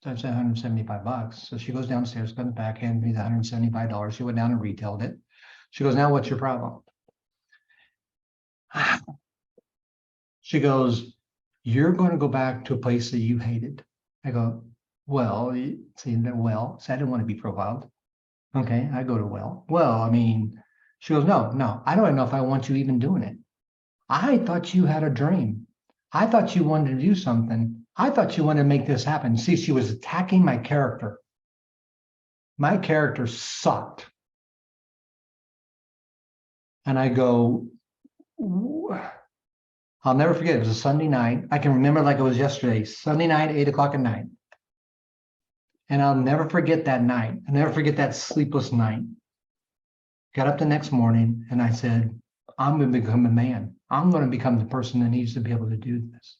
So I said $175. So she goes downstairs, comes back, handed me the $175. She went down and retailed it. She goes, now what's your problem? She goes, you're going to go back to a place that you hated. I go, well, see, so I didn't want to be profiled. Okay, I go to well, I mean, she goes, no, I don't know if I want you even doing it. I thought you had a dream. I thought you wanted to do something. I thought you wanted to make this happen. See, she was attacking my character. My character sucked. And I go, I'll never forget. It was a Sunday night. I can remember like it was yesterday, Sunday night, 8 o'clock at night. And I'll never forget that night. I'll never forget that sleepless night. Got up the next morning and I said, I'm going to become a man. I'm going to become the person that needs to be able to do this.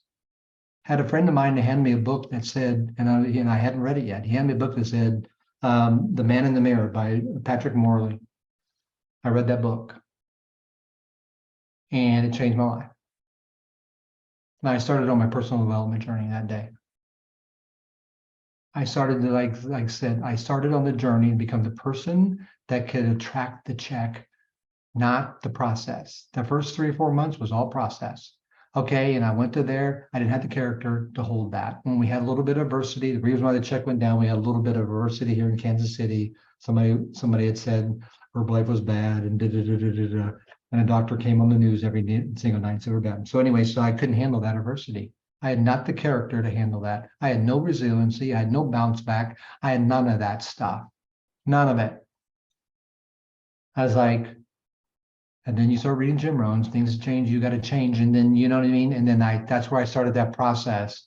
Had a friend of mine to hand me a book that said, and I hadn't read it yet. He handed me a book that said, The Man in the Mirror by Patrick Morley. I read that book and it changed my life. And I started on my personal development journey that day. I started to, like I said, I started on the journey to become the person that could attract the check, not the process. The first 3 or 4 months was all process. Okay, and I went to there. I didn't have the character to hold that. When we had a little bit of adversity, the reason why the check went down, we had a little bit of adversity here in Kansas City. Somebody had said her life was bad and and a doctor came on the news every single night, so we're bad. So anyway, so I couldn't handle that adversity. I had not the character to handle that. I had no resiliency. I had no bounce back. I had none of that stuff. None of it. I was like, and then you start reading Jim Rohn's, things change, you got to change. And then, you know what I mean? And then that's where I started that process.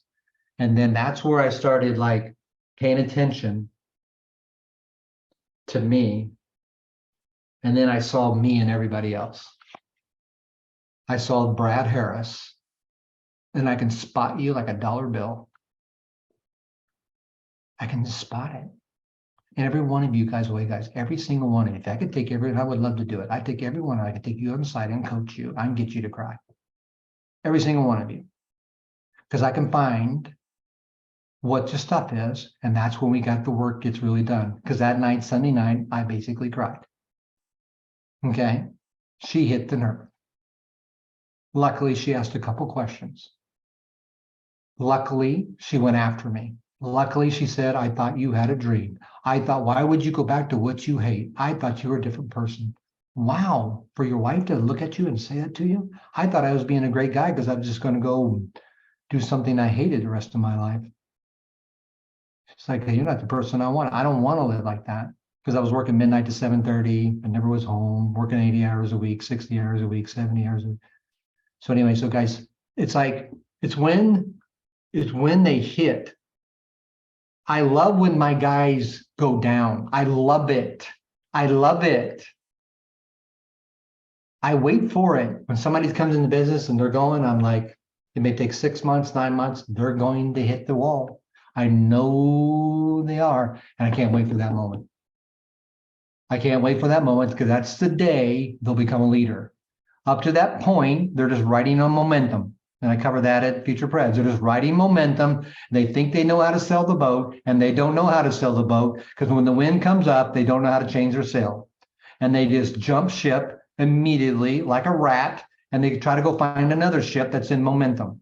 And then that's where I started like paying attention to me And then I saw me and everybody else. I saw Brad Harris, and I can spot you like a dollar bill. I can just spot it. And every one of you guys, every single one of you, if I could take I would love to do it. I'd take every one, I could take you on the side and coach you. I can get you to cry. Every single one of you. Because I can find what your stuff is. And that's when the work gets really done. Because that night, Sunday night, I basically cried. Okay. She hit the nerve. Luckily, she asked a couple questions. Luckily, she went after me. Luckily, she said, I thought you had a dream. I thought, why would you go back to what you hate? I thought you were a different person. Wow, for your wife to look at you and say that to you? I thought I was being a great guy because I was just going to go do something I hated the rest of my life. It's like, hey, you're not the person I want. I don't want to live like that because I was working midnight to 7:30. I never was home, working 80 hours a week, 60 hours a week, 70 hours a week. So anyway, so guys, it's like, it's when they hit. I love when my guys go down. I love it. I love it. I wait for it. When somebody comes into business and they're going, I'm like, it may take 6 months, 9 months. They're going to hit the wall. I know they are. And I can't wait for that moment. I can't wait for that moment because that's the day they'll become a leader. Up to that point, they're just riding on momentum. And I cover that at Future Preds. They're just riding momentum. They think they know how to sail the boat, and they don't know how to sail the boat because when the wind comes up, they don't know how to change their sail. And they just jump ship immediately like a rat, and they try to go find another ship that's in momentum.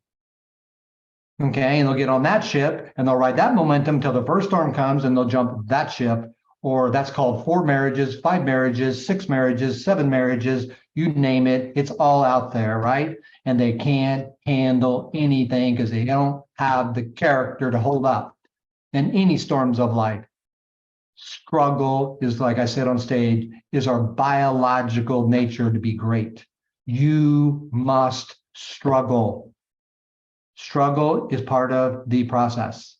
Okay, and they'll get on that ship, and they'll ride that momentum until the first storm comes, and they'll jump that ship, or that's called 4 marriages, 5 marriages, 6 marriages, 7 marriages, you name it, it's all out there, right? And they can't handle anything because they don't have the character to hold up in any storms of life. Struggle is, like I said on stage, is our biological nature to be great. You must struggle. Struggle is part of the process.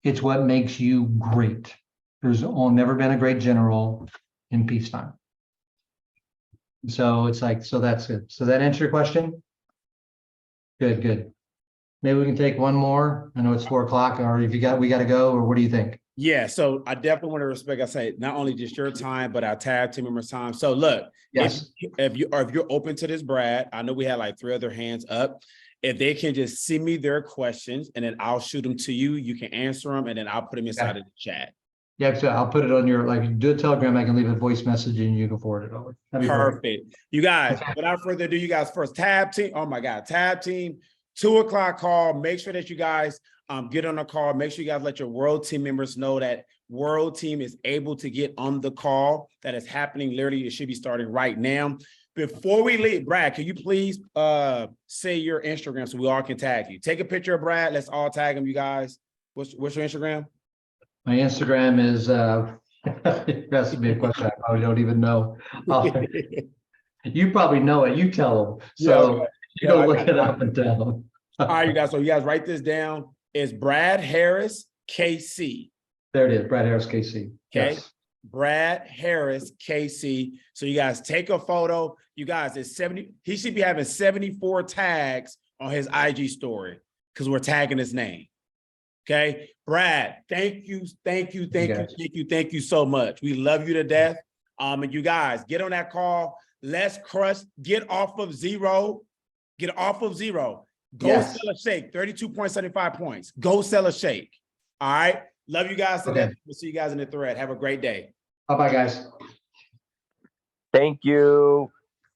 It's what makes you great. There's never been a great general in peacetime. So it's like, so that's it. So that answer your question? Good, good. Maybe we can take one more. I know it's 4 o'clock, or if we got to go, or what do you think? Yeah, so I definitely want to respect, I say, not only just your time, but our tag team members' time. So look, Yes. if you're open to this, Brad, I know we had like 3 other hands up. If they can just send me their questions and then I'll shoot them to you, you can answer them, and then I'll put them inside of the chat. Yeah, so I'll put it on your, like, do a Telegram. I can leave a voice message and you can forward it over. That'd be Perfect. You guys, without further ado, you guys first tab team. Oh my God, tab team, 2 o'clock call. Make sure that you guys get on the call. Make sure you guys let your world team members know that world team is able to get on the call. That is happening. Literally, it should be starting right now. Before we leave, Brad, can you please say your Instagram so we all can tag you? Take a picture of Brad. Let's all tag him, you guys. What's your Instagram? My Instagram is, that's to be a question I probably don't even know. You probably know it. You tell them. So okay. you don't look it up and tell them. All right, you guys. So you guys write this down. It's Brad Harris KC. There it is. Brad Harris KC. Okay. Yes. Brad Harris KC. So you guys take a photo. You guys, it's 70. He should be having 74 tags on his IG story because we're tagging his name. Okay, Brad, thank you so much. We love you to death. And you guys get on that call. Let's crush, get off of zero. Go Yes. sell a shake, 32.75 points. Go sell a shake. All right. Love you guys to death. We'll see you guys in the thread. Have a great day. Bye-bye, guys. Thank you.